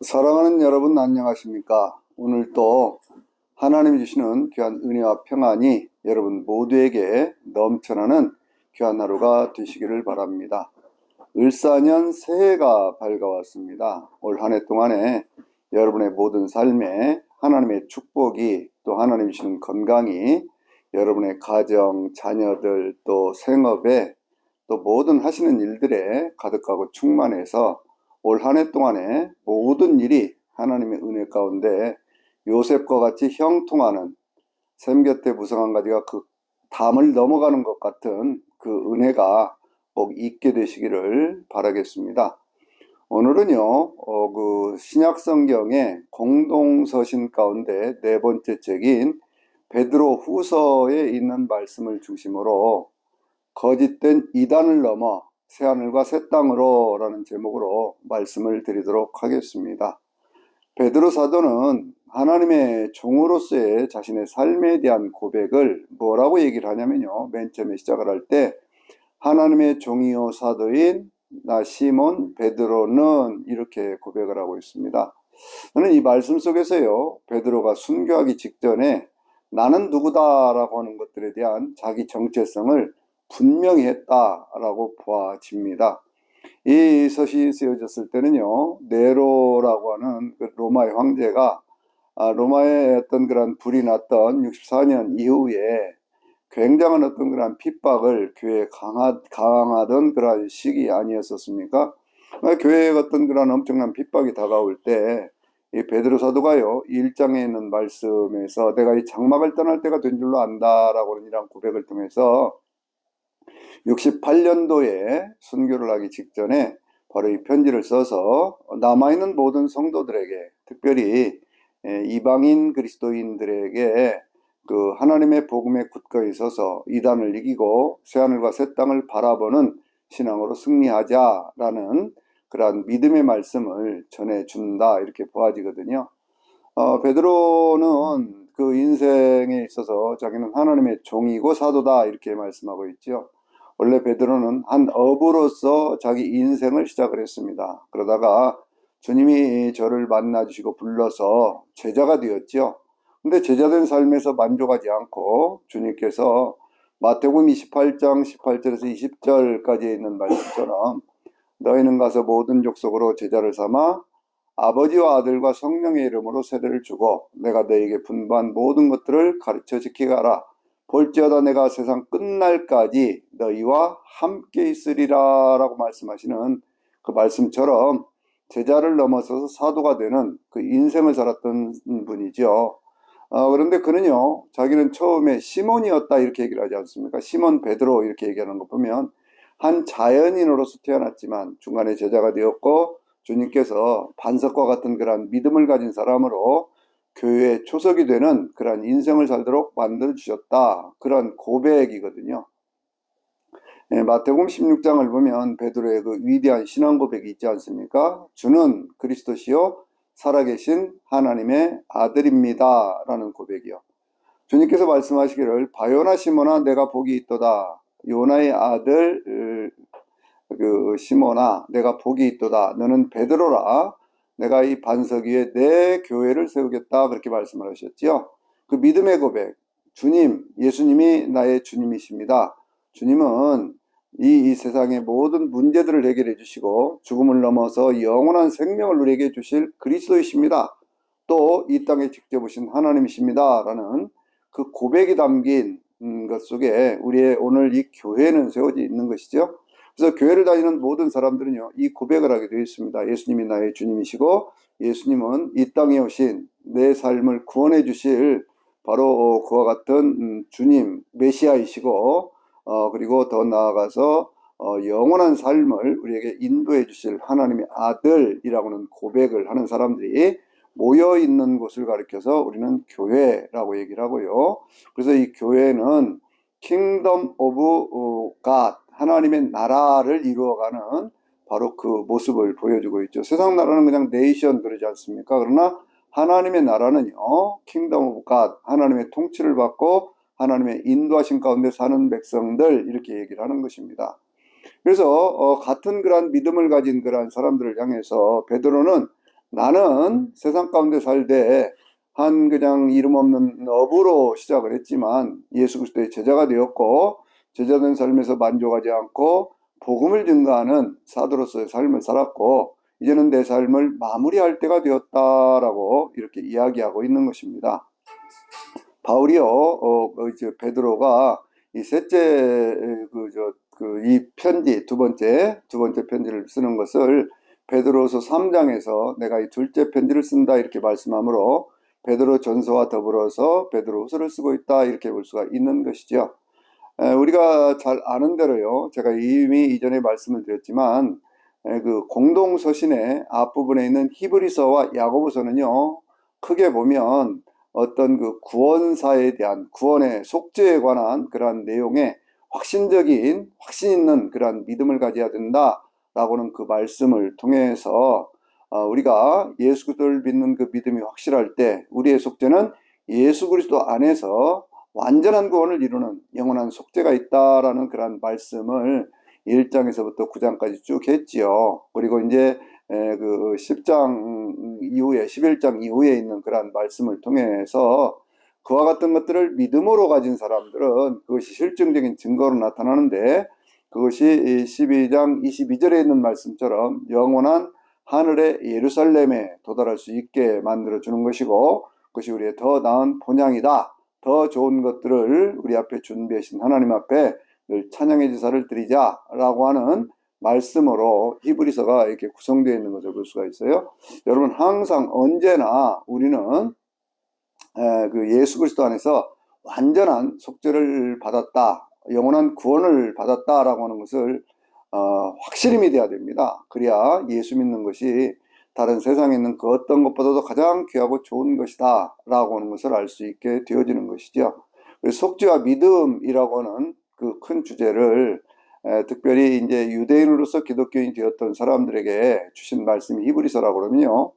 사랑하는 여러분 안녕하십니까? 오늘 또 하나님이 주시는 귀한 은혜와 평안이 여러분 모두에게 넘쳐나는 귀한 하루가 되시기를 바랍니다. 을사년 새해가 밝아왔습니다. 올 한 해 동안에 여러분의 모든 삶에 하나님의 축복이 또 하나님이 주시는 건강이 여러분의 가정, 자녀들 또 생업에 또 모든 하시는 일들에 가득하고 충만해서 올 한 해 동안에 모든 일이 하나님의 은혜 가운데 요셉과 같이 형통하는 샘 곁에 무성 한 가지가 그 담을 넘어가는 것 같은 그 은혜가 꼭 있게 되시기를 바라겠습니다. 오늘은요, 그 신약 성경의 공동서신 가운데 네 번째 책인 베드로 후서에 있는 말씀을 중심으로 거짓된 이단을 넘어 새하늘과 새 땅으로 라는 제목으로 말씀을 드리도록 하겠습니다. 베드로 사도는 하나님의 종으로서의 자신의 삶에 대한 고백을 뭐라고 얘기를 하냐면요, 맨 처음에 시작을 할 때 하나님의 종이요 사도인 나 시몬 베드로는 이렇게 고백을 하고 있습니다. 저는 이 말씀 속에서요, 베드로가 순교하기 직전에 나는 누구다라고 하는 것들에 대한 자기 정체성을 분명히 했다라고 보아집니다. 이 서신이 쓰여졌을 때는요, 네로라고 하는 그 로마의 황제가 로마의 어떤 그런 불이 났던 64년 이후에 굉장한 어떤 그런 핍박을 교회에 강하던 그런 시기 아니었었습니까? 교회에 어떤 그런 엄청난 핍박이 다가올 때 이 베드로 사도가요, 1장에 있는 말씀에서 내가 이 장막을 떠날 때가 된 줄로 안다라고 하는 이런 고백을 통해서 68년도에 순교를 하기 직전에 바로 이 편지를 써서 남아있는 모든 성도들에게, 특별히 이방인 그리스도인들에게 그 하나님의 복음에 굳건히 서서 이단을 이기고 새하늘과 새 땅을 바라보는 신앙으로 승리하자라는 그러한 믿음의 말씀을 전해준다, 이렇게 보아지거든요. 베드로는 그 인생에 있어서 자기는 하나님의 종이고 사도다, 이렇게 말씀하고 있죠. 원래 베드로는 한 어부로서 자기 인생을 시작을 했습니다. 그러다가 주님이 저를 만나주시고 불러서 제자가 되었죠. 근데 제자된 삶에서 만족하지 않고 주님께서 마태복음 28장 18절에서 20절까지 있는 말씀처럼 너희는 가서 모든 족속으로 제자를 삼아 아버지와 아들과 성령의 이름으로 세례를 주고 내가 너희에게 분부한 모든 것들을 가르쳐 지키게 하라. 볼지어다 내가 세상 끝날까지 너희와 함께 있으리라 라고 말씀하시는 그 말씀처럼 제자를 넘어서서 사도가 되는 그 인생을 살았던 분이죠. 그런데 그는요, 자기는 처음에 시몬이었다 이렇게 얘기를 하지 않습니까? 시몬 베드로 이렇게 얘기하는 거 보면 한 자연인으로서 태어났지만 중간에 제자가 되었고 주님께서 반석과 같은 그런 믿음을 가진 사람으로 교회의 초석이 되는 그런 인생을 살도록 만들어 주셨다, 그런 고백이거든요. 마태복음 16장을 보면 베드로의 그 위대한 신앙 고백이 있지 않습니까? 주는 그리스도시요 살아계신 하나님의 아들입니다 라는 고백이요. 주님께서 말씀하시기를 바요나 시몬아 내가 복이 있도다. 요나의 아들 그 시몬아 내가 복이 있도다. 너는 베드로라. 내가 이 반석 위에 내 교회를 세우겠다, 그렇게 말씀을 하셨죠. 그 믿음의 고백, 주님, 예수님이 나의 주님이십니다. 주님은 이 세상의 모든 문제들을 해결해 주시고 죽음을 넘어서 영원한 생명을 우리에게 주실 그리스도이십니다. 또 이 땅에 직접 오신 하나님이십니다 라는 그 고백이 담긴 것 속에 우리의 오늘 이 교회는 세워져 있는 것이죠. 그래서 교회를 다니는 모든 사람들은요, 이 고백을 하게 되어 있습니다. 예수님이 나의 주님이시고 예수님은 이 땅에 오신 내 삶을 구원해 주실 바로 그와 같은 주님, 메시아이시고 그리고 더 나아가서 영원한 삶을 우리에게 인도해 주실 하나님의 아들이라고는 고백을 하는 사람들이 모여 있는 곳을 가리켜서 우리는 교회라고 얘기를 하고요. 그래서 이 교회는 킹덤 오브 갓, 하나님의 나라를 이루어가는 바로 그 모습을 보여주고 있죠. 세상 나라는 그냥 네이션 그러지 않습니까? 그러나 하나님의 나라는요, 킹덤 오브 갓, 하나님의 통치를 받고 하나님의 인도하신 가운데 사는 백성들, 이렇게 얘기를 하는 것입니다. 그래서 같은 그러한 믿음을 가진 그러한 사람들을 향해서 베드로는 나는 세상 가운데 살되 한 그냥 이름 없는 어부로 시작을 했지만 예수 그리스도의 제자가 되었고, 제자된 삶에서 만족하지 않고 복음을 증거하는 사도로서의 삶을 살았고, 이제는 내 삶을 마무리할 때가 되었다라고 이렇게 이야기하고 있는 것입니다. 바울이요, 이제 베드로가 이 셋째 이 편지 두 번째 편지를 쓰는 것을 베드로서 3장에서 내가 이 둘째 편지를 쓴다 이렇게 말씀하므로 베드로 전서와 더불어서 베드로 후서를 쓰고 있다 이렇게 볼 수가 있는 것이죠. 우리가 잘 아는 대로요, 제가 이미 이전에 말씀을 드렸지만 그 공동 서신의 앞부분에 있는 히브리서와 야고보서는요, 크게 보면 어떤 그 구원사에 대한, 구원의 속죄에 관한 그러한 내용에 확신적인, 확신 있는 그러한 믿음을 가져야 된다라고는 그 말씀을 통해서 우리가 예수 그리스도를 믿는 그 믿음이 확실할 때 우리의 속죄는 예수 그리스도 안에서 완전한 구원을 이루는 영원한 속죄가 있다라는 그런 말씀을 1장에서부터 9장까지 쭉 했지요. 그리고 이제 그 10장 이후에 11장 이후에 있는 그런 말씀을 통해서 그와 같은 것들을 믿음으로 가진 사람들은 그것이 실증적인 증거로 나타나는데, 그것이 12장 22절에 있는 말씀처럼 영원한 하늘의 예루살렘에 도달할 수 있게 만들어 주는 것이고, 그것이 우리의 더 나은 본향이다. 더 좋은 것들을 우리 앞에 준비하신 하나님 앞에 늘 찬양의 제사를 드리자라고 하는 말씀으로 히브리서가 이렇게 구성되어 있는 것을 볼 수가 있어요. 여러분, 항상 언제나 우리는 그 예수 그리스도 안에서 완전한 속죄를 받았다, 영원한 구원을 받았다라고 하는 것을 확실히 믿어야 됩니다. 그래야 예수 믿는 것이 다른 세상에 있는 그 어떤 것보다도 가장 귀하고 좋은 것이다 라고 하는 것을 알 수 있게 되어지는 것이죠. 그래서 속죄와 믿음이라고 하는 그 큰 주제를 특별히 이제 유대인으로서 기독교인이 되었던 사람들에게 주신 말씀이 히브리서라고 그러면요,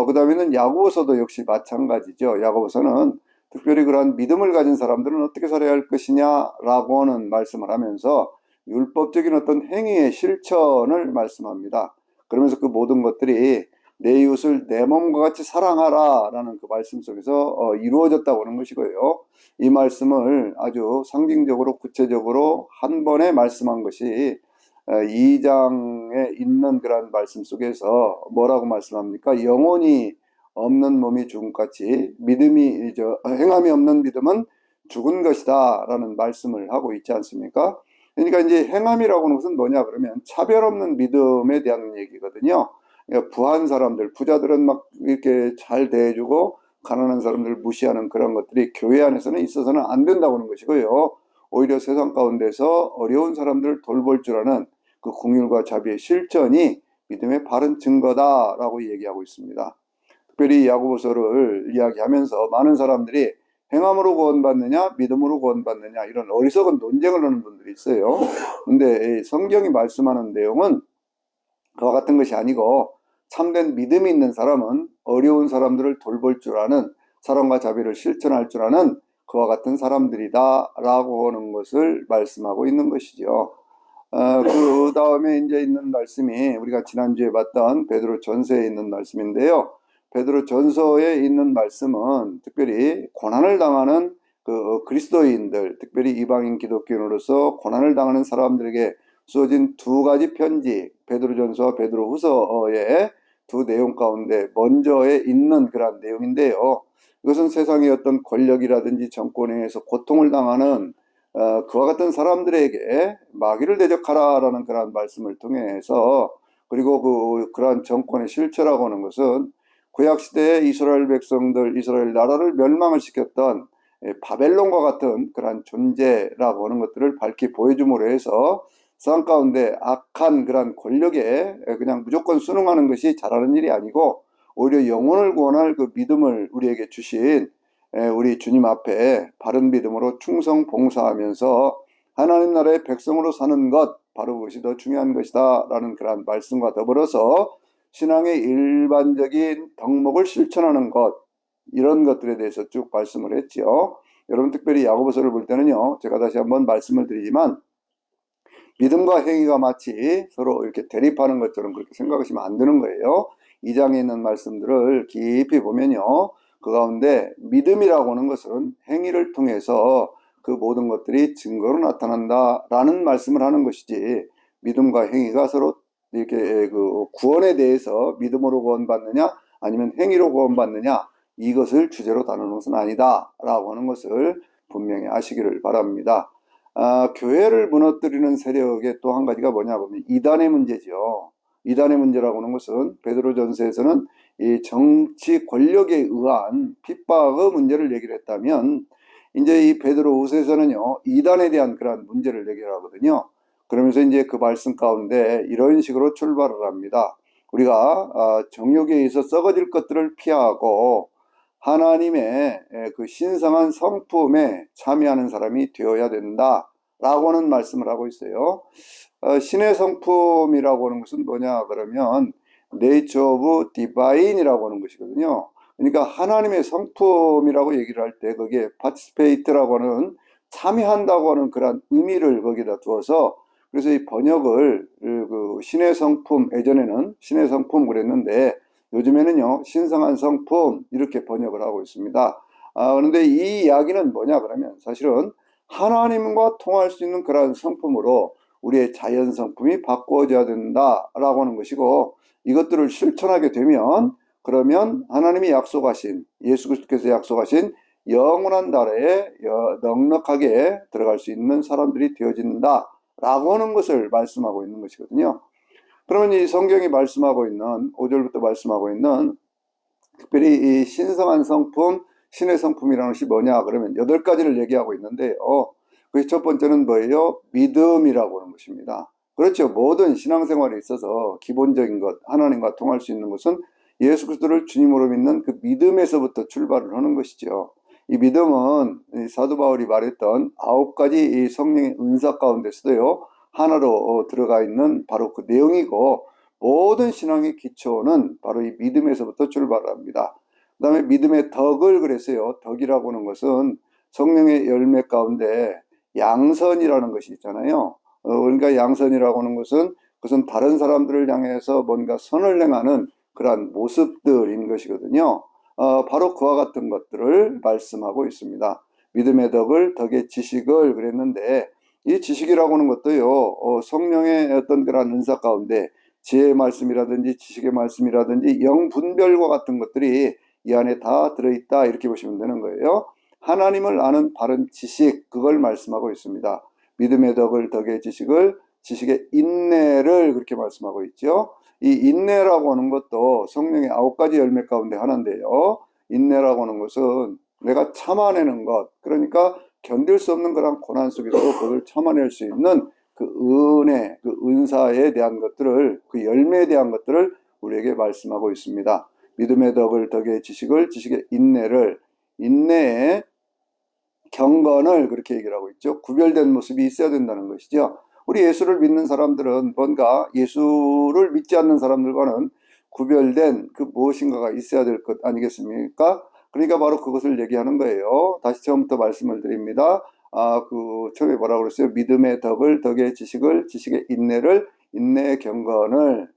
그 다음에는 야고보서도 역시 마찬가지죠. 야고보서는 특별히 그러한 믿음을 가진 사람들은 어떻게 살아야 할 것이냐라고 하는 말씀을 하면서 율법적인 어떤 행위의 실천을 말씀합니다. 그러면서 그 모든 것들이 내 이웃을 내 몸과 같이 사랑하라 라는 그 말씀 속에서 이루어졌다고 하는 것이고요. 이 말씀을 아주 상징적으로 구체적으로 한 번에 말씀한 것이 2장에 있는 그런 말씀 속에서 뭐라고 말씀합니까? 영혼이 없는 몸이 죽음같이 행함이 없는 믿음은 죽은 것이다 라는 말씀을 하고 있지 않습니까? 그러니까 이제 행함이라고 하는 것은 뭐냐 그러면 차별 없는 믿음에 대한 얘기거든요. 그러니까 부한 사람들, 부자들은 막 이렇게 잘 대해주고 가난한 사람들을 무시하는 그런 것들이 교회 안에서는 있어서는 안 된다고 하는 것이고요. 오히려 세상 가운데서 어려운 사람들을 돌볼 줄 아는 그 긍휼과 자비의 실천이 믿음의 바른 증거다라고 얘기하고 있습니다. 특별히 야고보서를 이야기하면서 많은 사람들이 행함으로 구원받느냐 믿음으로 구원받느냐 이런 어리석은 논쟁을 하는 분들이 있어요. 근데 성경이 말씀하는 내용은 그와 같은 것이 아니고, 참된 믿음이 있는 사람은 어려운 사람들을 돌볼 줄 아는, 사랑과 자비를 실천할 줄 아는 그와 같은 사람들이다 라고 하는 것을 말씀하고 있는 것이죠. 그 다음에 이제 있는 말씀이 우리가 지난주에 봤던 베드로 전서에 있는 말씀인데요. 베드로 전서에 있는 말씀은 특별히 고난을 당하는 그 그리스도인들, 특별히 이방인 기독교인으로서 고난을 당하는 사람들에게 쓰어진 두 가지 편지, 베드로전서와 베드로후서의 두 내용 가운데 먼저에 있는 그런 내용인데요. 이것은 세상의 어떤 권력이라든지 정권에 의해서 고통을 당하는 그와 같은 사람들에게 마귀를 대적하라라는 그런 말씀을 통해서, 그리고 그러한 정권의 실체라고 하는 것은 구약시대의 이스라엘 백성들, 이스라엘 나라를 멸망을 시켰던 바벨론과 같은 그러한 존재라고 하는 것들을 밝히 보여줌으로 해서 세상 가운데 악한 그런 권력에 그냥 무조건 순응하는 것이 잘하는 일이 아니고, 오히려 영혼을 구원할 그 믿음을 우리에게 주신 우리 주님 앞에 바른 믿음으로 충성 봉사하면서 하나님 나라의 백성으로 사는 것, 바로 그것이 더 중요한 것이다 라는 그런 말씀과 더불어서 신앙의 일반적인 덕목을 실천하는 것, 이런 것들에 대해서 쭉 말씀을 했지요. 여러분, 특별히 야고보서를 볼 때는요, 제가 다시 한번 말씀을 드리지만 믿음과 행위가 마치 서로 이렇게 대립하는 것처럼 그렇게 생각하시면 안 되는 거예요. 2장에 있는 말씀들을 깊이 보면요, 그 가운데 믿음이라고 하는 것은 행위를 통해서 그 모든 것들이 증거로 나타난다라는 말씀을 하는 것이지, 믿음과 행위가 서로 이렇게 그 구원에 대해서 믿음으로 구원받느냐 아니면 행위로 구원받느냐, 이것을 주제로 다루는 것은 아니다라고 하는 것을 분명히 아시기를 바랍니다. 교회를 무너뜨리는 세력의 또 한 가지가 뭐냐 보면 이단의 문제죠. 이단의 문제라고 하는 것은 베드로전서에서는 이 정치 권력에 의한 핍박의 문제를 얘기를 했다면, 이제 이 베드로후서에서는요, 이단에 대한 그러한 문제를 얘기를 하거든요. 그러면서 이제 그 말씀 가운데 이런 식으로 출발을 합니다. 우리가 정욕에 의해서 썩어질 것들을 피하고 하나님의 그 신성한 성품에 참여하는 사람이 되어야 된다라고 하는 말씀을 하고 있어요. 신의 성품이라고 하는 것은 뭐냐 그러면 Nature of Divine이라고 하는 것이거든요. 그러니까 하나님의 성품이라고 얘기를 할 때 거기에 participate라고 하는 참여한다고 하는 그런 의미를 거기다 두어서, 그래서 이 번역을 그 신의 성품, 예전에는 신의 성품 그랬는데 요즘에는요 신성한 성품 이렇게 번역을 하고 있습니다. 그런데 이 이야기는 뭐냐 그러면 사실은 하나님과 통할 수 있는 그러한 성품으로 우리의 자연 성품이 바꿔져야 된다라고 하는 것이고, 이것들을 실천하게 되면 그러면 하나님이 약속하신, 예수 그리스도께서 약속하신 영원한 나라에 넉넉하게 들어갈 수 있는 사람들이 되어진다라고 하는 것을 말씀하고 있는 것이거든요. 그러면 이 성경이 말씀하고 있는 5절부터 말씀하고 있는 특별히 이 신성한 성품, 신의 성품이라는 것이 뭐냐 그러면 8가지를 얘기하고 있는데요. 그 첫 번째는 뭐예요? 믿음이라고 하는 것입니다. 그렇죠. 모든 신앙생활에 있어서 기본적인 것, 하나님과 통할 수 있는 것은 예수 그리스도를 주님으로 믿는 그 믿음에서부터 출발을 하는 것이죠. 이 믿음은 사도 바울이 말했던 9가지 이 성령의 은사 가운데서도요, 하나로 들어가 있는 바로 그 내용이고, 모든 신앙의 기초는 바로 이 믿음에서부터 출발합니다. 그 다음에 믿음의 덕을 그랬어요. 덕이라고 하는 것은 성령의 열매 가운데 양선이라는 것이 있잖아요. 그러니까 양선이라고 하는 것은 그것은 다른 사람들을 향해서 뭔가 선을 행하는 그러한 모습들인 것이거든요. 바로 그와 같은 것들을 말씀하고 있습니다. 믿음의 덕을, 덕의 지식을 그랬는데, 이 지식이라고 하는 것도요, 성령의 어떤 그런 은사 가운데 지혜의 말씀이라든지 지식의 말씀이라든지 영분별과 같은 것들이 이 안에 다 들어있다, 이렇게 보시면 되는 거예요. 하나님을 아는 바른 지식, 그걸 말씀하고 있습니다. 믿음의 덕을, 덕의 지식을, 지식의 인내를 그렇게 말씀하고 있죠. 이 인내라고 하는 것도 성령의 9가지 열매 가운데 하나인데요. 인내라고 하는 것은 내가 참아내는 것, 그러니까 견딜 수 없는 그런 고난 속에서도 그걸 참아낼 수 있는 그 은혜, 그 은사에 대한 것들을, 그 열매에 대한 것들을 우리에게 말씀하고 있습니다. 믿음의 덕을, 덕의 지식을, 지식의 인내를, 인내의 경건을 그렇게 얘기를 하고 있죠. 구별된 모습이 있어야 된다는 것이죠. 우리 예수를 믿는 사람들은 뭔가 예수를 믿지 않는 사람들과는 구별된 그 무엇인가가 있어야 될 것 아니겠습니까? 그러니까 바로 그것을 얘기하는 거예요. 다시 처음부터 말씀을 드립니다. 그 처음에 뭐라고 그랬어요? 믿음의 덕을, 덕의 지식을, 지식의 인내를, 인내의 경건을,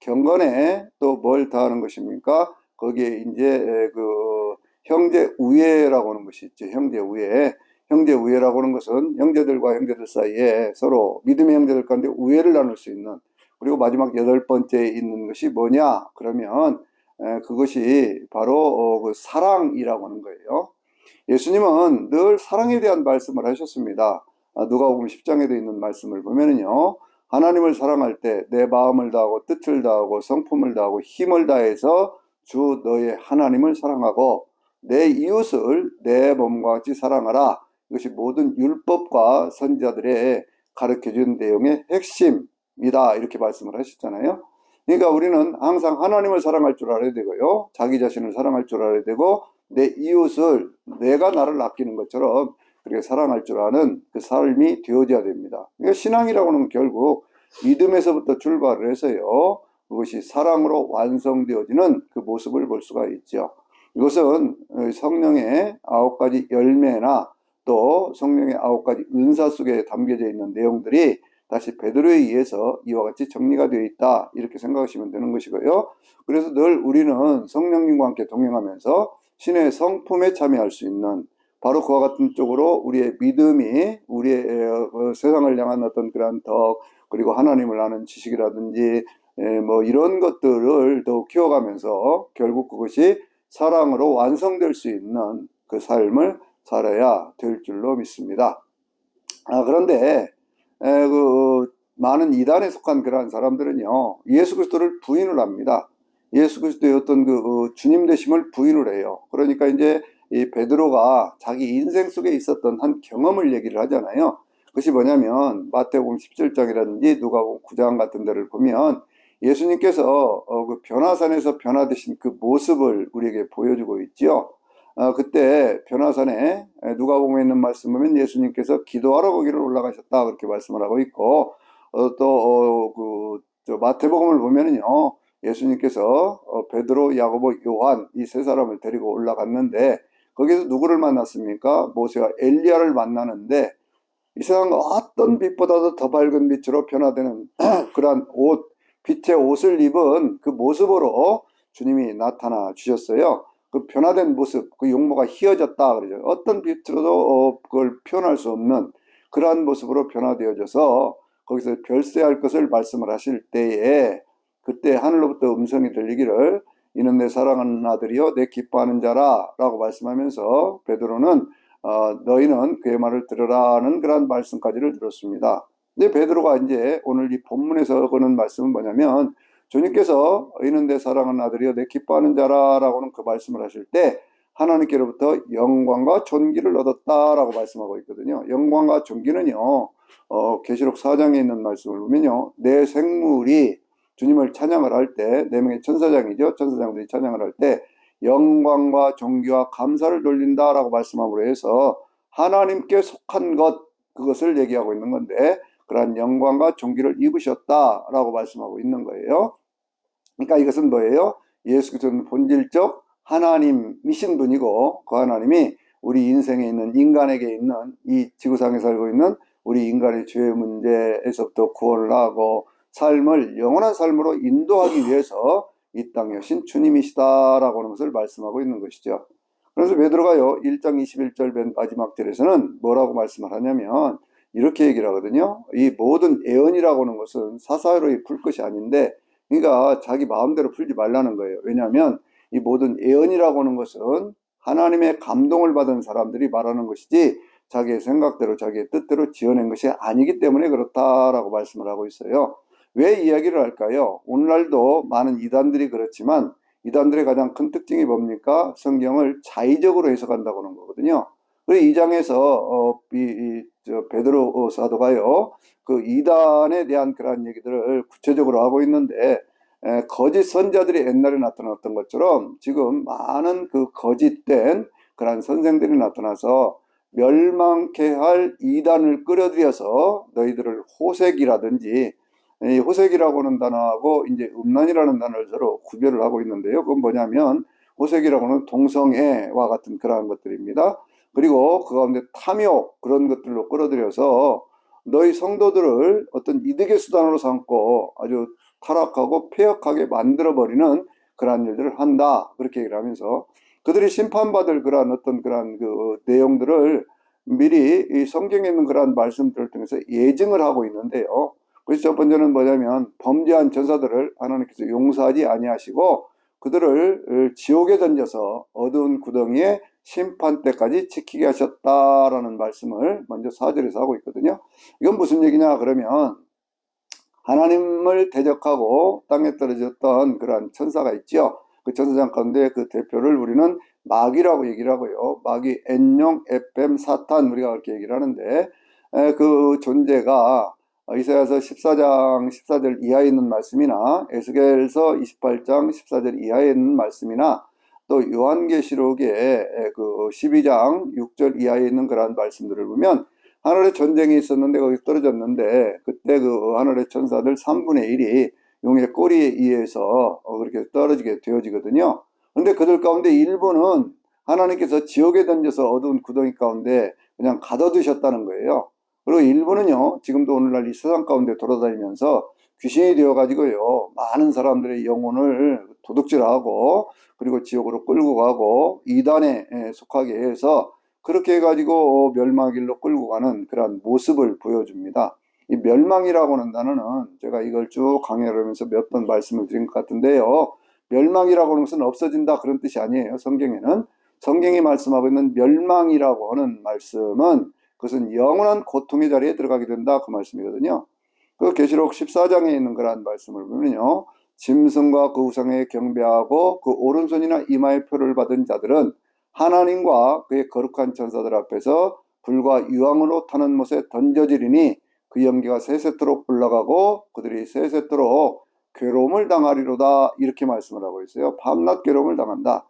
경건에 또 뭘 더하는 것입니까? 거기에 이제 그 형제 우애라고 하는 것이 있죠. 형제 우애. 형제 우애라고 하는 것은 형제들과 형제들 사이에 서로 믿음의 형제들 가운데 우애를 나눌 수 있는, 그리고 마지막 8번째에 있는 것이 뭐냐 그러면 그것이 바로 그 사랑이라고 하는 거예요. 예수님은 늘 사랑에 대한 말씀을 하셨습니다. 누가복음 10장에도 있는 말씀을 보면은요, 하나님을 사랑할 때 내 마음을 다하고 뜻을 다하고 성품을 다하고 힘을 다해서 주 너의 하나님을 사랑하고 내 이웃을 내 몸과 같이 사랑하라. 이것이 모든 율법과 선지자들의 가르쳐준 내용의 핵심이다, 이렇게 말씀을 하셨잖아요. 그러니까 우리는 항상 하나님을 사랑할 줄 알아야 되고요, 자기 자신을 사랑할 줄 알아야 되고, 내 이웃을 내가 나를 아끼는 것처럼 그렇게 사랑할 줄 아는 그 삶이 되어져야 됩니다. 그러니까 신앙이라고 하는 결국 믿음에서부터 출발을 해서요, 그것이 사랑으로 완성되어지는 그 모습을 볼 수가 있죠. 이것은 성령의 9가지 열매나 또 성령의 9가지 은사 속에 담겨져 있는 내용들이 다시 베드로에 의해서 이와 같이 정리가 되어 있다, 이렇게 생각하시면 되는 것이고요. 그래서 늘 우리는 성령님과 함께 동행하면서 신의 성품에 참여할 수 있는, 바로 그와 같은 쪽으로 우리의 믿음이 우리의 세상을 향한 어떤 그런 덕, 그리고 하나님을 아는 지식이라든지 뭐 이런 것들을 더 키워가면서 결국 그것이 사랑으로 완성될 수 있는 그 삶을 살아야 될 줄로 믿습니다. 그런데 많은 이단에 속한 그러한 사람들은요, 예수 그리스도를 부인을 합니다. 예수 그리스도의 어떤 주님 되심을 부인을 해요. 그러니까 이제 이 베드로가 자기 인생 속에 있었던 한 경험을 얘기를 하잖아요. 그것이 뭐냐면 마태복음 17장이라든지 누가복음 9장 같은 데를 보면 예수님께서 그 변화산에서 변화되신 그 모습을 우리에게 보여주고 있지요. 그때 변화산에 누가복음에 있는 말씀 보면 예수님께서 기도하러 거기를 올라가셨다, 그렇게 말씀을 하고 있고, 마태복음을 보면은요, 예수님께서 베드로, 야고보, 요한 이 세 사람을 데리고 올라갔는데 거기서 누구를 만났습니까? 모세와 엘리야를 만나는데 이 세상 어떤 빛보다도 더 밝은 빛으로 변화되는 그러한 빛의 옷을 입은 그 모습으로 주님이 나타나 주셨어요. 그 변화된 모습, 그 용모가 희어졌다 그러죠. 어떤 빛으로도 그걸 표현할 수 없는 그러한 모습으로 변화되어져서 거기서 별세할 것을 말씀을 하실 때에, 그때 하늘로부터 음성이 들리기를 이는 내 사랑하는 아들이요 내 기뻐하는 자라 라고 말씀하면서 베드로는 너희는 그의 말을 들으라는 그런 말씀까지를 들었습니다. 근데 베드로가 이제 오늘 이 본문에서 거는 말씀은 뭐냐면, 주님께서 이는 내 사랑하는 아들이요 내 기뻐하는 자라라고는 그 말씀을 하실 때 하나님께로부터 영광과 존귀를 얻었다라고 말씀하고 있거든요. 영광과 존귀는요, 계시록 4장에 있는 말씀을 보면요, 내 생물이 주님을 찬양을 할 때, 네 명의 천사장이죠. 천사장들이 찬양을 할 때 영광과 존귀와 감사를 돌린다라고 말씀함으로 해서 하나님께 속한 것, 그것을 얘기하고 있는 건데, 그러한 영광과 존귀를 입으셨다라고 말씀하고 있는 거예요. 그러니까 이것은 뭐예요? 예수 그리스도는 본질적 하나님이신 분이고, 그 하나님이 우리 인생에 있는, 인간에게 있는, 이 지구상에 살고 있는 우리 인간의 죄의 문제에서부터 구원을 하고 삶을 영원한 삶으로 인도하기 위해서 이 땅에 오신 주님이시다라고 하는 것을 말씀하고 있는 것이죠. 그래서 베드로가요 1장 21절 맨 마지막 절에서는 뭐라고 말씀을 하냐면 이렇게 얘기를 하거든요. 이 모든 애언이라고 하는 것은 사사로이 풀 것이 아닌데, 그러니까 자기 마음대로 풀지 말라는 거예요. 왜냐하면 이 모든 애언이라고 하는 것은 하나님의 감동을 받은 사람들이 말하는 것이지 자기의 생각대로 자기의 뜻대로 지어낸 것이 아니기 때문에 그렇다라고 말씀을 하고 있어요. 왜 이야기를 할까요? 오늘날도 많은 이단들이 그렇지만 이단들의 가장 큰 특징이 뭡니까? 성경을 자의적으로 해석한다고 하는 거거든요. 그래서 이 장에서 베드로 사도가요, 그 이단에 대한 그러한 얘기들을 구체적으로 하고 있는데, 거짓 선자들이 옛날에 나타났던 것처럼 지금 많은 그 거짓된 그러한 선생들이 나타나서 멸망케 할 이단을 끌어들여서 너희들을 호색이라든지, 이 호색이라고 하는 단어하고 이제 음란이라는 단어를 서로 구별을 하고 있는데요. 그건 뭐냐면 호색이라고 하는 동성애와 같은 그러한 것들입니다. 그리고 그 가운데 탐욕, 그런 것들로 끌어들여서 너희 성도들을 어떤 이득의 수단으로 삼고 아주 타락하고 폐역하게 만들어버리는 그러한 일들을 한다, 그렇게 얘기를 하면서 그들이 심판받을 그러한 어떤 그러한 그 내용들을 미리 이 성경에 있는 그러한 말씀들을 통해서 예증을 하고 있는데요. 그래서 첫 번째는 뭐냐면 범죄한 전사들을 하나님께서 용서하지 아니하시고 그들을 지옥에 던져서 어두운 구덩이에 심판 때까지 지키게 하셨다라는 말씀을 먼저 4절에서 하고 있거든요. 이건 무슨 얘기냐 그러면, 하나님을 대적하고 땅에 떨어졌던 그러한 천사가 있죠. 그 천사장 가운데 그 대표를 우리는 마귀라고 얘기를 하고요. 마귀, 엔용, 에뱀, 사탄, 우리가 그렇게 얘기를 하는데, 그 존재가 이사야서 14장 14절 이하에 있는 말씀이나 에스겔서 28장 14절 이하에 있는 말씀이나 또 요한계시록의 그 12장 6절 이하에 있는 그러한 말씀들을 보면 하늘에 전쟁이 있었는데 거기 떨어졌는데 그때 그 하늘의 천사들 3분의 1이 용의 꼬리에 의해서 그렇게 떨어지게 되어지거든요. 그런데 그들 가운데 일부는 하나님께서 지옥에 던져서 어두운 구덩이 가운데 그냥 가둬두셨다는 거예요. 그리고 일부는요, 지금도 오늘날 이 세상 가운데 돌아다니면서 귀신이 되어가지고요, 많은 사람들의 영혼을 도둑질하고, 그리고 지옥으로 끌고 가고, 이단에 속하게 해서, 그렇게 해가지고 멸망길로 끌고 가는 그런 모습을 보여줍니다. 이 멸망이라고 하는 단어는 제가 이걸 쭉 강의를 하면서 몇 번 말씀을 드린 것 같은데요. 멸망이라고 하는 것은 없어진다 그런 뜻이 아니에요. 성경에는. 성경이 말씀하고 있는 멸망이라고 하는 말씀은 그것은 영원한 고통의 자리에 들어가게 된다 그 말씀이거든요. 그 계시록 14장에 있는 그러한 말씀을 보면요. 짐승과 그 우상에 경배하고 그 오른손이나 이마에 표를 받은 자들은 하나님과 그의 거룩한 천사들 앞에서 불과 유황으로 타는 못에 던져지리니 그 연기가 세세토록 올라가고 그들이 세세토록 괴로움을 당하리로다 이렇게 말씀을 하고 있어요. 밤낮 괴로움을 당한다.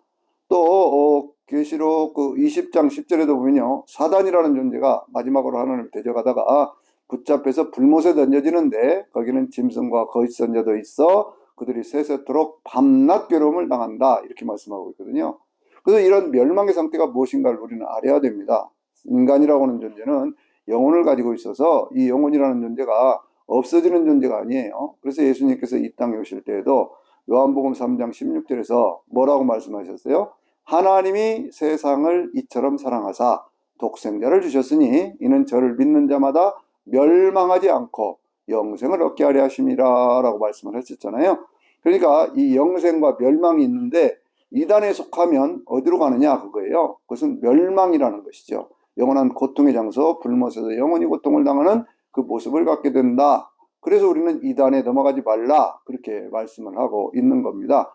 또 계시록 그 20장 10절에도 보면요. 사단이라는 존재가 마지막으로 하나님을 대적하다가 붙잡혀서 불못에 던져지는데 거기는 짐승과 거짓 선자도 있어 그들이 세세토록 밤낮 괴로움을 당한다 이렇게 말씀하고 있거든요. 그래서 이런 멸망의 상태가 무엇인가를 우리는 알아야 됩니다. 인간이라고 하는 존재는 영혼을 가지고 있어서 이 영혼이라는 존재가 없어지는 존재가 아니에요. 그래서 예수님께서 이 땅에 오실 때에도 요한복음 3장 16절에서 뭐라고 말씀하셨어요? 하나님이 세상을 이처럼 사랑하사 독생자를 주셨으니 이는 저를 믿는 자마다 멸망하지 않고 영생을 얻게 하려 하심이라 라고 말씀을 하셨잖아요. 그러니까 이 영생과 멸망이 있는데 이단에 속하면 어디로 가느냐 그거예요. 그것은 멸망이라는 것이죠. 영원한 고통의 장소, 불못에서 영원히 고통을 당하는 그 모습을 갖게 된다. 그래서 우리는 이단에 넘어가지 말라 그렇게 말씀을 하고 있는 겁니다.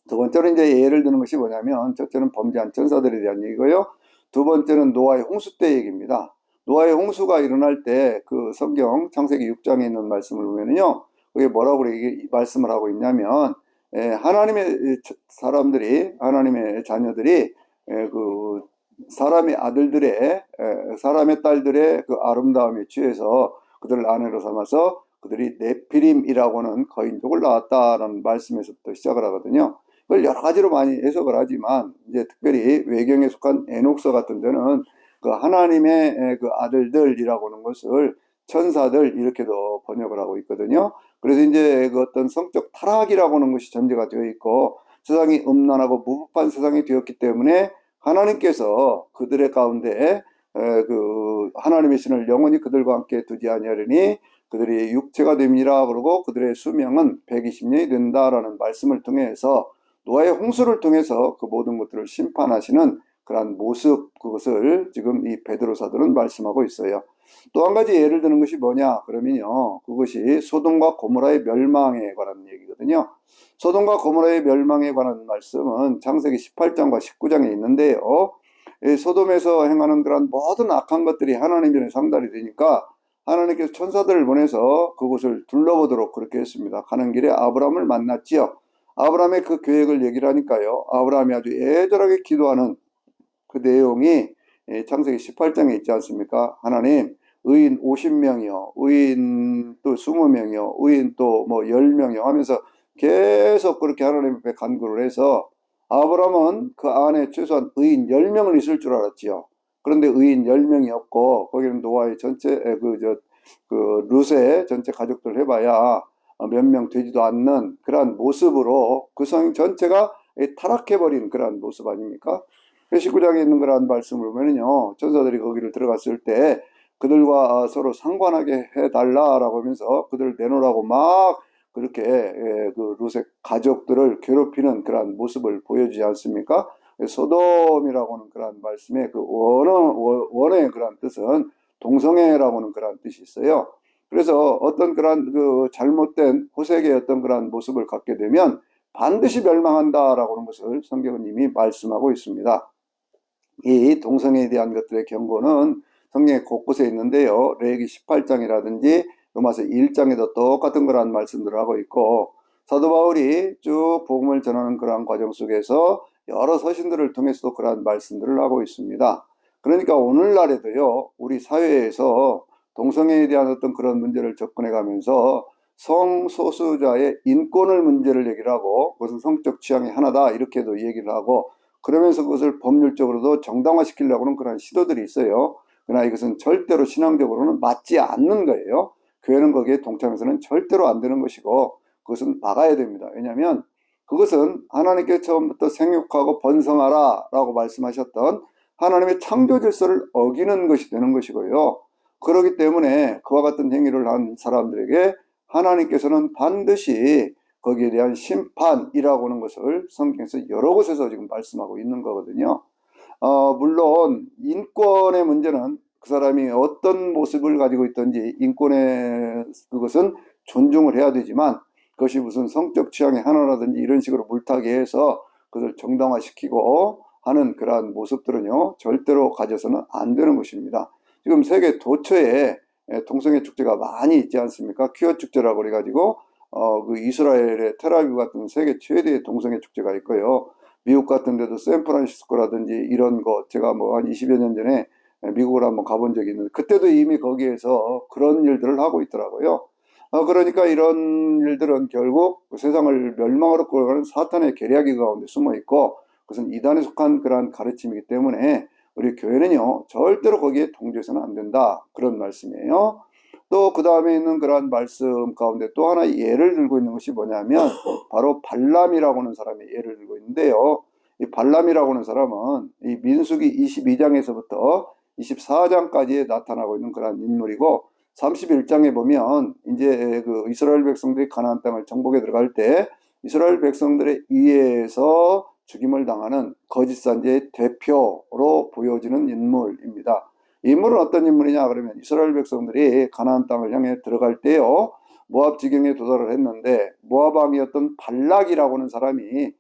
두 번째로 이제 예를 드는 것이 뭐냐면 첫째는 범죄한 천사들에 대한 얘기고요. 두 번째는 노아의 홍수 때 얘기입니다. 노아의 홍수가 일어날 때 그 성경 창세기 6장에 있는 말씀을 보면요. 그게 뭐라고 말씀을 하고 있냐면 하나님의 사람들이 하나님의 자녀들이 그 사람의 아들들의 사람의 딸들의 그 아름다움에 취해서 그들을 아내로 삼아서 그들이 네피림이라고 하는 거인족을 낳았다라는 말씀에서부터 시작을 하거든요. 그걸 여러 가지로 많이 해석을 하지만 이제 특별히 외경에 속한 에녹서 같은 데는 그 하나님의 그 아들들이라고 하는 것을 천사들 이렇게도 번역을 하고 있거든요. 그래서 이제 그 어떤 성적 타락이라고 하는 것이 전제가 되어 있고 세상이 음란하고 무법한 세상이 되었기 때문에 하나님께서 그들의 가운데 그 하나님의 신을 영원히 그들과 함께 두지 아니하리니 그들이 육체가 됨이라 그러고 그들의 수명은 120년이 된다라는 말씀을 통해서 노아의 홍수를 통해서 그 모든 것들을 심판하시는 그러한 모습 그것을 지금 이 베드로 사도는 말씀하고 있어요. 또 한 가지 예를 드는 것이 뭐냐 그러면요. 그것이 소돔과 고모라의 멸망에 관한 얘기거든요. 소돔과 고모라의 멸망에 관한 말씀은 창세기 18장과 19장에 있는데요. 소돔에서 행하는 그런 모든 악한 것들이 하나님 전에 상달이 되니까 하나님께서 천사들을 보내서 그곳을 둘러보도록 그렇게 했습니다. 가는 길에 아브라함을 만났지요. 아브라함의 그 계획을 얘기를 하니까요. 아브라함이 아주 애절하게 기도하는 그 내용이 창세기 18장에 있지 않습니까? 하나님, 의인 50명이요. 의인 또 20명이요. 의인 또 뭐 10명이요. 하면서 계속 그렇게 하나님 앞에 간구를 해서 아브라함은 그 안에 최소한 의인 10명은 있을 줄 알았지요. 그런데 의인 10명이 없고 거기는 노아의 전체 그 룻의 전체 가족들 해봐야 몇 명 되지도 않는 그러한 모습으로 그 성 전체가 타락해버린 그러한 모습 아닙니까? 19장에 있는 그러한 말씀을 보면요. 천사들이 거기를 들어갔을 때 그들과 서로 상관하게 해달라라고 하면서 그들을 내놓으라고 막 그렇게 그 룻의 가족들을 괴롭히는 그러한 모습을 보여주지 않습니까? 소돔이라고 하는 그러한 말씀의 그 원어의 그러한 뜻은 동성애라고 하는 그러한 뜻이 있어요. 그래서 어떤 그러한 그 잘못된 호색의 어떤 그러한 모습을 갖게 되면 반드시 멸망한다라고 하는 것을 성경은 이미 말씀하고 있습니다. 이 동성애에 대한 것들의 경고는 성경의 곳곳에 있는데요. 레위기 18장이라든지 로마서 1장에도 똑같은 그러한 말씀들을 하고 있고 사도 바울이 쭉 복음을 전하는 그러한 과정 속에서 여러 서신들을 통해서도 그러한 말씀들을 하고 있습니다. 그러니까 오늘날에도요. 우리 사회에서 동성애에 대한 어떤 그런 문제를 접근해 가면서 성소수자의 인권을 문제를 얘기를 하고 그것은 성적 취향의 하나다 이렇게도 얘기를 하고 그러면서 그것을 법률적으로도 정당화시키려고 하는 그런 시도들이 있어요. 그러나 이것은 절대로 신앙적으로는 맞지 않는 거예요. 교회는 거기에 동참해서는 절대로 안 되는 것이고 그것은 막아야 됩니다. 왜냐하면 그것은 하나님께 처음부터 생육하고 번성하라 라고 말씀하셨던 하나님의 창조 질서를 어기는 것이 되는 것이고요. 그렇기 때문에 그와 같은 행위를 한 사람들에게 하나님께서는 반드시 거기에 대한 심판이라고 하는 것을 성경에서 여러 곳에서 지금 말씀하고 있는 거거든요. 물론 인권의 문제는 그 사람이 어떤 모습을 가지고 있든지 인권의 그것은 존중을 해야 되지만 그것이 무슨 성적 취향의 하나라든지 이런 식으로 물타기 해서 그것을 정당화시키고 하는 그러한 모습들은요 절대로 가져서는 안 되는 것입니다. 지금 세계 도처에 동성애 축제가 많이 있지 않습니까? 퀴어 축제라고 그래가지고 그 이스라엘의 텔아비브 같은 세계 최대의 동성애 축제가 있고요. 미국 같은 데도 샌프란시스코라든지 이런 거 제가 뭐 한 20여 년 전에 미국을 한번 가본 적이 있는데 그때도 이미 거기에서 그런 일들을 하고 있더라고요. 그러니까 이런 일들은 결국 세상을 멸망으로 끌어가는 사탄의 계략이 가운데 숨어 있고 그것은 이단에 속한 그러한 가르침이기 때문에 우리 교회는요 절대로 거기에 동조해서는 안 된다 그런 말씀이에요. 또 그 다음에 있는 그러한 말씀 가운데 또 하나 예를 들고 있는 것이 뭐냐면 바로 발람이라고 하는 사람이 예를 들고 있는데요. 이 발람이라고 하는 사람은 이 민수기 22장에서부터 24장까지에 나타나고 있는 그러한 인물이고 31장에 보면 이제 그 이스라엘 백성들이 가나안 땅을 정복에 들어갈 때 이스라엘 백성들에 의해서 죽임을 당하는 거짓 선지자의 대표로 보여지는 인물입니다. 이 인물은 어떤 인물이냐 그러면 이스라엘 백성들이 가나안 땅을 향해 들어갈 때요 모압 지경에 도달을 했는데 모압 왕이었던 발락이라고 하는 사람이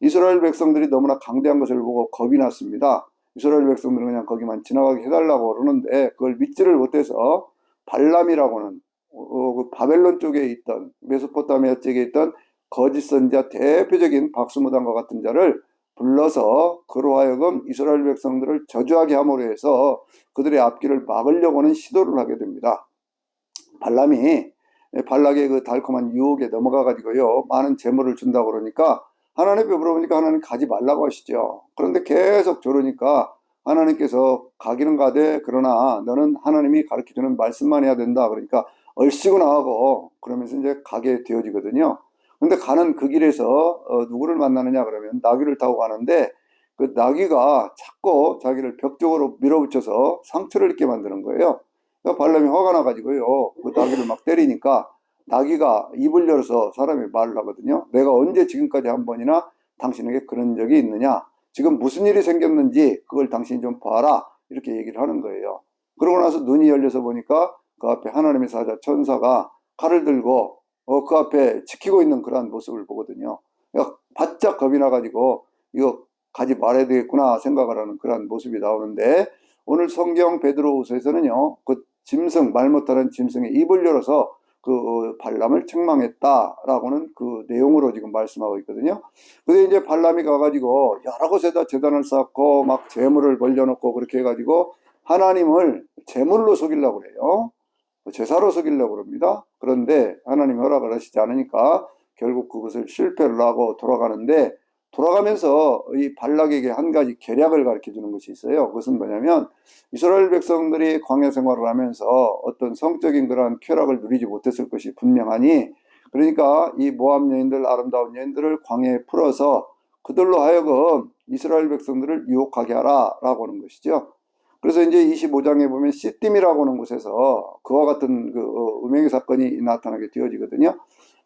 이스라엘 백성들이 너무나 강대한 것을 보고 겁이 났습니다. 이스라엘 백성들은 그냥 거기만 지나가게 해달라고 그러는데 그걸 믿지를 못해서 발람이라고 하는 그 바벨론 쪽에 있던 메소포타미아 쪽에 있던 거짓 선지자 대표적인 박수무당과 같은 자를 불러서 그로 하여금 이스라엘 백성들을 저주하게 함으로 해서 그들의 앞길을 막으려고 하는 시도를 하게 됩니다. 발람이 발락의 그 달콤한 유혹에 넘어가 가지고요 많은 재물을 준다고 그러니까 하나님께 물어보니까 하나님 가지 말라고 하시죠. 그런데 계속 저러니까 하나님께서 가기는 가되 그러나 너는 하나님이 가르쳐주는 말씀만 해야 된다 그러니까 얼씨구나 하고 그러면서 이제 가게 되어지거든요. 근데 가는 그 길에서 누구를 만나느냐 그러면 나귀를 타고 가는데 그 나귀가 자꾸 자기를 벽 쪽으로 밀어붙여서 상처를 입게 만드는 거예요. 그러니까 발람이 화가 나가지고요 그 나귀를 막 때리니까 나귀가 입을 열어서 사람이 말을 하거든요. 내가 언제 지금까지 한 번이나 당신에게 그런 적이 있느냐, 지금 무슨 일이 생겼는지 그걸 당신이 좀 봐라 이렇게 얘기를 하는 거예요. 그러고 나서 눈이 열려서 보니까 그 앞에 하나님의 사자 천사가 칼을 들고 그 앞에 지키고 있는 그러한 모습을 보거든요. 그러니까 바짝 겁이 나가지고 이거 가지 말아야 되겠구나 생각을 하는 그러한 모습이 나오는데 오늘 성경 베드로후서에서는요 그 짐승 말 못하는 짐승의 입을 열어서 그 발람을 책망했다라고는 그 내용으로 지금 말씀하고 있거든요. 근데 이제 발람이 가가지고 여러 곳에다 제단을 쌓고 막 재물을 벌려놓고 그렇게 해가지고 하나님을 재물로 속이려고 그래요. 제사로 속이려고 그럽니다. 그런데 하나님이 허락을 하시지 않으니까 결국 그것을 실패를 하고 돌아가는데 돌아가면서 이 발락에게 한 가지 계략을 가르쳐 주는 것이 있어요. 그것은 뭐냐면 이스라엘 백성들이 광야 생활을 하면서 어떤 성적인 그러한 쾌락을 누리지 못했을 것이 분명하니 그러니까 이 모압 여인들 아름다운 여인들을 광야에 풀어서 그들로 하여금 이스라엘 백성들을 유혹하게 하라라고 하는 것이죠. 그래서 이제 25장에 보면 시딤이라고 하는 곳에서 그와 같은 그 음행의 사건이 나타나게 되어지거든요.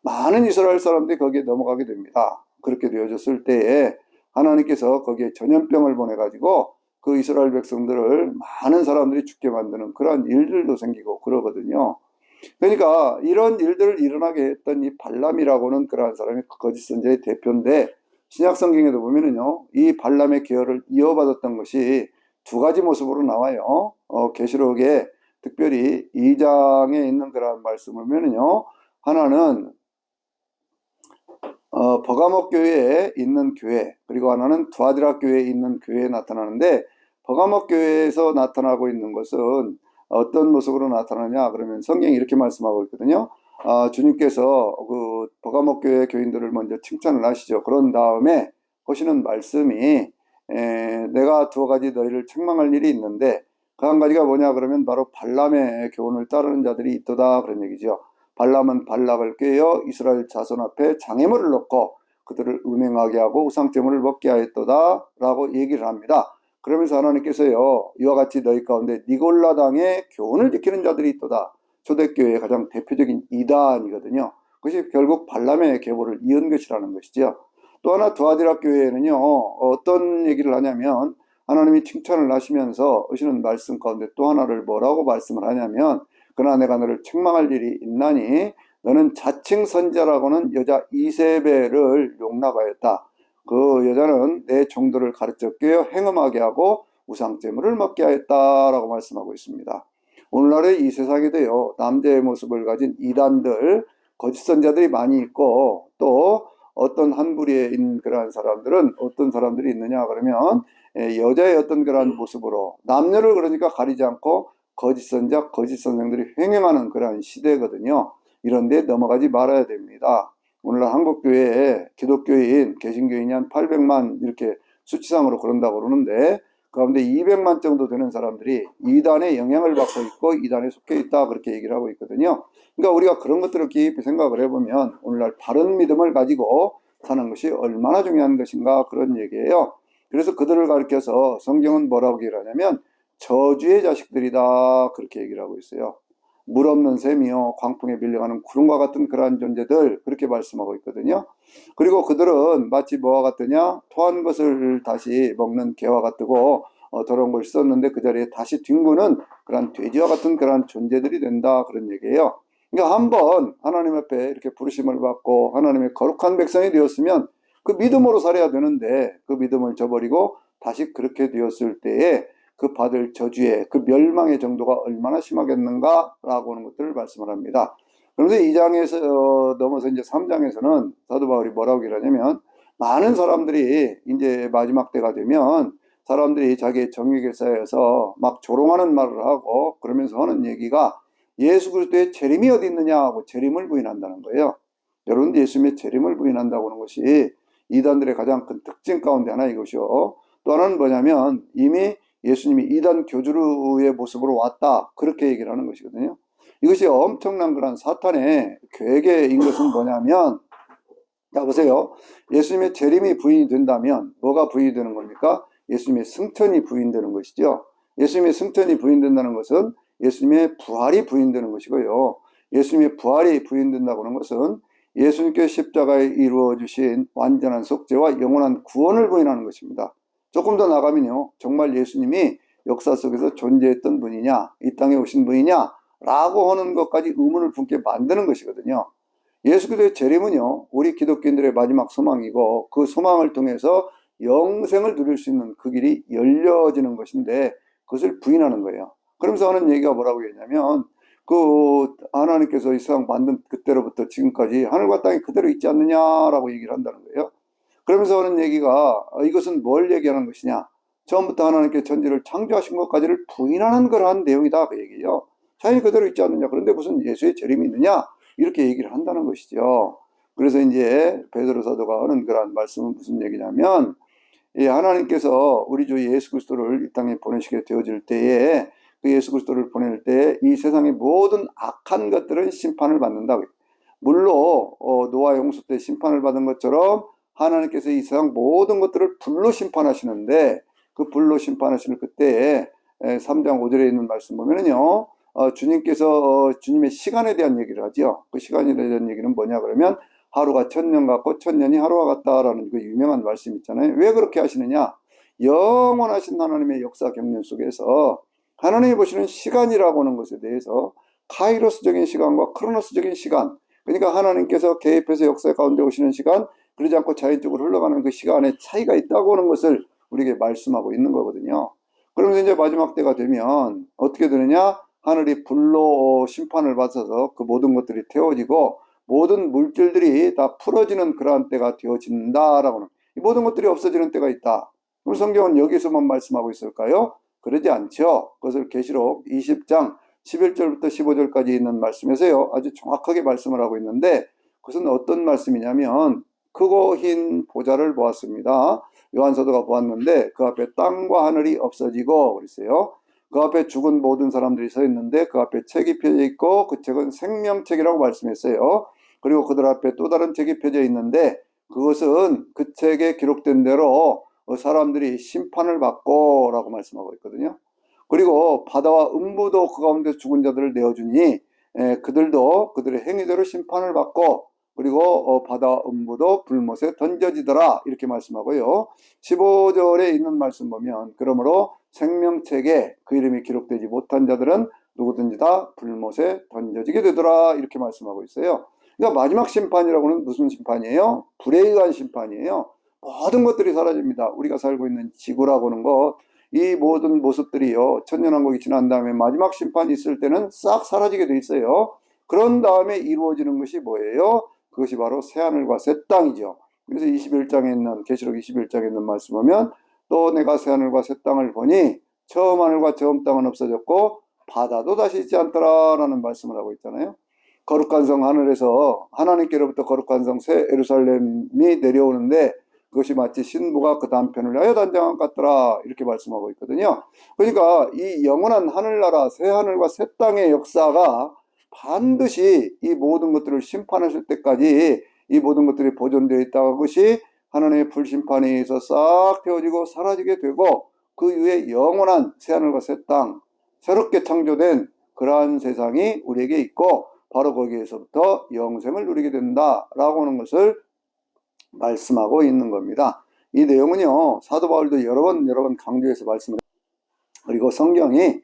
많은 이스라엘 사람들이 거기에 넘어가게 됩니다. 그렇게 되어졌을 때에 하나님께서 거기에 전염병을 보내가지고 그 이스라엘 백성들을 많은 사람들이 죽게 만드는 그러한 일들도 생기고 그러거든요. 그러니까 이런 일들을 일어나게 했던 이 발람이라고는 그러한 사람이 거짓 선지자의 대표인데 신약 성경에도 보면은요 이 발람의 계열을 이어받았던 것이 두 가지 모습으로 나와요. 계시록에 특별히 2장에 있는 그런 말씀을 보면은요 하나는 버가목 교회에 있는 교회 그리고 하나는 두아디라 교회에 있는 교회에 나타나는데 버가목 교회에서 나타나고 있는 것은 어떤 모습으로 나타나냐 그러면 성경이 이렇게 말씀하고 있거든요. 주님께서 그 버가목 교회 교인들을 먼저 칭찬을 하시죠. 그런 다음에 하시는 말씀이 내가 두 가지 너희를 책망할 일이 있는데 그 한 가지가 뭐냐 그러면 바로 발람의 교훈을 따르는 자들이 있도다 그런 얘기죠. 발람은 발락을 꾀어 이스라엘 자손 앞에 장애물을 넣고 그들을 음행하게 하고 우상제물을 먹게 하였도다 라고 얘기를 합니다. 그러면서 하나님께서요, 이와 같이 너희 가운데 니골라당의 교훈을 지키는 자들이 있도다. 초대교회의 가장 대표적인 이단이거든요. 그것이 결국 발람의 계보를 이은 것이라는 것이죠. 또 하나 두아디라 교회에는요, 어떤 얘기를 하냐면 하나님이 칭찬을 하시면서 하시는 말씀 가운데 또 하나를 뭐라고 말씀을 하냐면, 그러나 내가 너를 책망할 일이 있나니 너는 자칭 선지자라고는 여자 이세벨을 용납하였다. 그 여자는 내 종들을 가르쳐 꿰어 행음하게 하고 우상제물을 먹게 하였다라고 말씀하고 있습니다. 오늘날의 이 세상에도요, 남자의 모습을 가진 이단들, 거짓 선자들이 많이 있고, 또 어떤 한 부류에 있는 그러한 사람들은 어떤 사람들이 있느냐 그러면 여자의 어떤 그러한 모습으로 남녀를 그러니까 가리지 않고 거짓 선자, 거짓 선생들이 횡행하는 그러한 시대거든요. 이런 데 넘어가지 말아야 됩니다. 오늘날 한국교회에 기독교인, 개신교인이 한 800만 이렇게 수치상으로 그런다고 그러는데 그 가운데 200만 정도 되는 사람들이 이단의 영향을 받고 있고 이단에 속해 있다 그렇게 얘기를 하고 있거든요. 그러니까 우리가 그런 것들을 깊이 생각을 해보면 오늘날 바른 믿음을 가지고 사는 것이 얼마나 중요한 것인가 그런 얘기예요. 그래서 그들을 가리켜서 성경은 뭐라고 얘기를 하냐면 저주의 자식들이다 그렇게 얘기를 하고 있어요. 물 없는 샘이요 광풍에 밀려가는 구름과 같은 그러한 존재들 그렇게 말씀하고 있거든요. 그리고 그들은 마치 뭐와 같으냐, 토한 것을 다시 먹는 개와 같고 더러운 걸 씻었는데 그 자리에 다시 뒹구는 그런 돼지와 같은 그런 존재들이 된다 그런 얘기예요. 그러니까 한번 하나님 앞에 이렇게 부르심을 받고 하나님의 거룩한 백성이 되었으면 그 믿음으로 살아야 되는데 그 믿음을 저버리고 다시 그렇게 되었을 때에 그 받을 저주의 그 멸망의 정도가 얼마나 심하겠는가라고 하는 것들을 말씀을 합니다. 그런데 2장에서 넘어서 이제 3장에서는 사도 바울이 뭐라고 얘기하냐면 많은 사람들이 이제 마지막 때가 되면 사람들이 자기의 정욕에 쌓여서 막 조롱하는 말을 하고 그러면서 하는 얘기가 예수 그리스도의 재림이 어디 있느냐 하고 재림을 부인한다는 거예요. 여러분 예수님의 재림을 부인한다고 하는 것이 이단들의 가장 큰 특징 가운데 하나 이것이요. 또 하나는 뭐냐면 이미 예수님이 이단 교주의 모습으로 왔다 그렇게 얘기를 하는 것이거든요. 이것이 엄청난 그런 사탄의 계획인 것은 뭐냐면 자 보세요. 예수님의 재림이 부인이 된다면 뭐가 부인이 되는 겁니까? 예수님의 승천이 부인되는 것이죠. 예수님의 승천이 부인된다는 것은 예수님의 부활이 부인되는 것이고요. 예수님의 부활이 부인된다고 하는 것은 예수님께 십자가에 이루어 주신 완전한 속죄와 영원한 구원을 부인하는 것입니다. 조금 더 나가면요. 정말 예수님이 역사 속에서 존재했던 분이냐, 이 땅에 오신 분이냐 라고 하는 것까지 의문을 품게 만드는 것이거든요. 예수 그리스도의 재림은요, 우리 기독교인들의 마지막 소망이고 그 소망을 통해서 영생을 누릴 수 있는 그 길이 열려지는 것인데 그것을 부인하는 거예요. 그러면서 하는 얘기가 뭐라고 했냐면 그 하나님께서 이 세상 만든 그때로부터 지금까지 하늘과 땅이 그대로 있지 않느냐라고 얘기를 한다는 거예요. 그러면서 하는 얘기가 이것은 뭘 얘기하는 것이냐, 처음부터 하나님께 천지를 창조하신 것까지를 부인하는 그러한 내용이다 그 얘기예요. 자연이 그대로 있지 않느냐, 그런데 무슨 예수의 재림이 있느냐 이렇게 얘기를 한다는 것이죠. 그래서 이제 베드로 사도가 하는 그런 말씀은 무슨 얘기냐면 하나님께서 우리 주 예수 그리스도를 이 땅에 보내시게 되어질 때에 그 예수 그리스도를 보낼 때 이 세상의 모든 악한 것들은 심판을 받는다. 물로 노아 용수 때 심판을 받은 것처럼 하나님께서 이 세상 모든 것들을 불로 심판하시는데 그 불로 심판하시는 그때에 3장 5절에 있는 말씀 보면은요. 주님께서 주님의 시간에 대한 얘기를 하죠. 그 시간에 대한 얘기는 뭐냐 그러면 하루가 1000년 같고 1000년이 하루와 같다라는 그 유명한 말씀 있잖아요. 왜 그렇게 하시느냐? 영원하신 하나님의 역사 경륜 속에서 하나님이 보시는 시간이라고 하는 것에 대해서 카이로스적인 시간과 크로노스적인 시간, 그러니까 하나님께서 개입해서 역사 가운데 오시는 시간, 그러지 않고 자연적으로 흘러가는 그 시간에 차이가 있다고 하는 것을 우리에게 말씀하고 있는 거거든요. 그러면서 이제 마지막 때가 되면 어떻게 되느냐? 하늘이 불로 심판을 받아서 그 모든 것들이 태워지고 모든 물질들이 다 풀어지는 그러한 때가 되어진다라고 하는, 이 모든 것들이 없어지는 때가 있다. 그럼 성경은 여기서만 말씀하고 있을까요? 그러지 않죠. 그것을 계시록 20장 11절부터 15절까지 있는 말씀에서요 아주 정확하게 말씀을 하고 있는데 그것은 어떤 말씀이냐면 크고 흰 보좌를 보았습니다. 요한 사도가 보았는데 그 앞에 땅과 하늘이 없어지고 그랬어요. 그 앞에 죽은 모든 사람들이 서 있는데 그 앞에 책이 펴져 있고 그 책은 생명책이라고 말씀했어요. 그리고 그들 앞에 또 다른 책이 펴져 있는데 그것은 그 책에 기록된 대로 사람들이 심판을 받고 라고 말씀하고 있거든요. 그리고 바다와 음부도 그 가운데 죽은 자들을 내어주니 그들도 그들의 행위대로 심판을 받고 그리고 바다와 음부도 불못에 던져지더라 이렇게 말씀하고요. 15절에 있는 말씀 보면 그러므로 생명책에 그 이름이 기록되지 못한 자들은 누구든지 다 불못에 던져지게 되더라 이렇게 말씀하고 있어요. 그러니까 마지막 심판이라고는 무슨 심판이에요? 불에 의한 심판이에요. 모든 것들이 사라집니다. 우리가 살고 있는 지구라고는 것, 이 모든 모습들이요 천년왕국이 지난 다음에 마지막 심판이 있을 때는 싹 사라지게 돼 있어요. 그런 다음에 이루어지는 것이 뭐예요? 그것이 바로 새하늘과 새 땅이죠. 그래서 21장에 있는 계시록 21장에 있는 말씀 보면 또 내가 새하늘과 새 땅을 보니 처음 하늘과 처음 땅은 없어졌고 바다도 다시 있지 않더라라는 말씀을 하고 있잖아요. 거룩한 성 하늘에서 하나님께로부터 거룩한 성 새 예루살렘이 내려오는데 그것이 마치 신부가 그 단편을 하여 단장한 것 같더라 이렇게 말씀하고 있거든요. 그러니까 이 영원한 하늘나라 새 하늘과 새 땅의 역사가 반드시 이 모든 것들을 심판하실 때까지 이 모든 것들이 보존되어 있다는 것이 하나님의 불심판에 의해서 싹 태워지고 사라지게 되고 그 이후에 영원한 새하늘과 새 땅, 새롭게 창조된 그러한 세상이 우리에게 있고 바로 거기에서부터 영생을 누리게 된다라고 하는 것을 말씀하고 있는 겁니다. 이 내용은요 사도 바울도 여러 번 강조해서 말씀을 그리고 성경이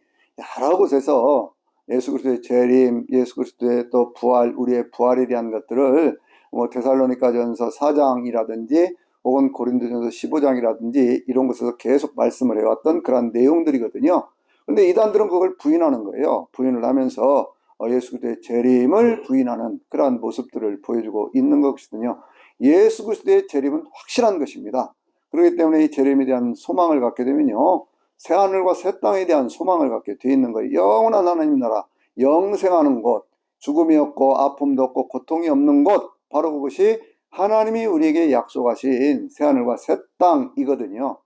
여러 곳에서 예수 그리스도의 재림, 예수 그리스도의 또 부활, 우리의 부활에 대한 것들을 뭐 데살로니가전서 4장이라든지 혹은 고린도전서 15장이라든지 이런 곳에서 계속 말씀을 해왔던 그런 내용들이거든요. 근데 이단들은 그걸 부인하는 거예요. 부인을 하면서 예수 그리스도의 재림을 부인하는 그러한 모습들을 보여주고 있는 것이거든요. 예수 그리스도의 재림은 확실한 것입니다. 그렇기 때문에 이 재림에 대한 소망을 갖게 되면요 새하늘과 새 땅에 대한 소망을 갖게 돼 있는 거예요. 영원한 하나님 나라, 영생하는 곳, 죽음이 없고 아픔도 없고 고통이 없는 곳, 바로 그것이 하나님이 우리에게 약속하신 새하늘과 새 땅이거든요.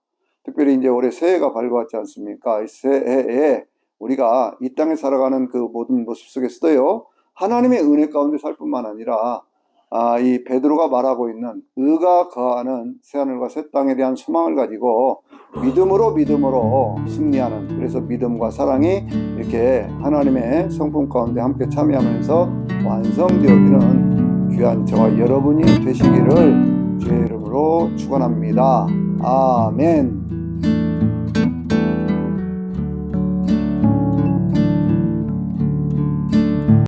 특별히 이제 올해 새해가 밝아왔지 않습니까? 이 새해에 우리가 이 땅에 살아가는 그 모든 모습 속에서도요 하나님의 은혜 가운데 살 뿐만 아니라 이 베드로가 말하고 있는 의가 거하는 새하늘과 새 땅에 대한 소망을 가지고 믿음으로 승리하는, 그래서 믿음과 사랑이 이렇게 하나님의 성품 가운데 함께 참여하면서 완성되어지는 귀한 저와 여러분이 되시기를 주의 이름으로 축원합니다. 아멘.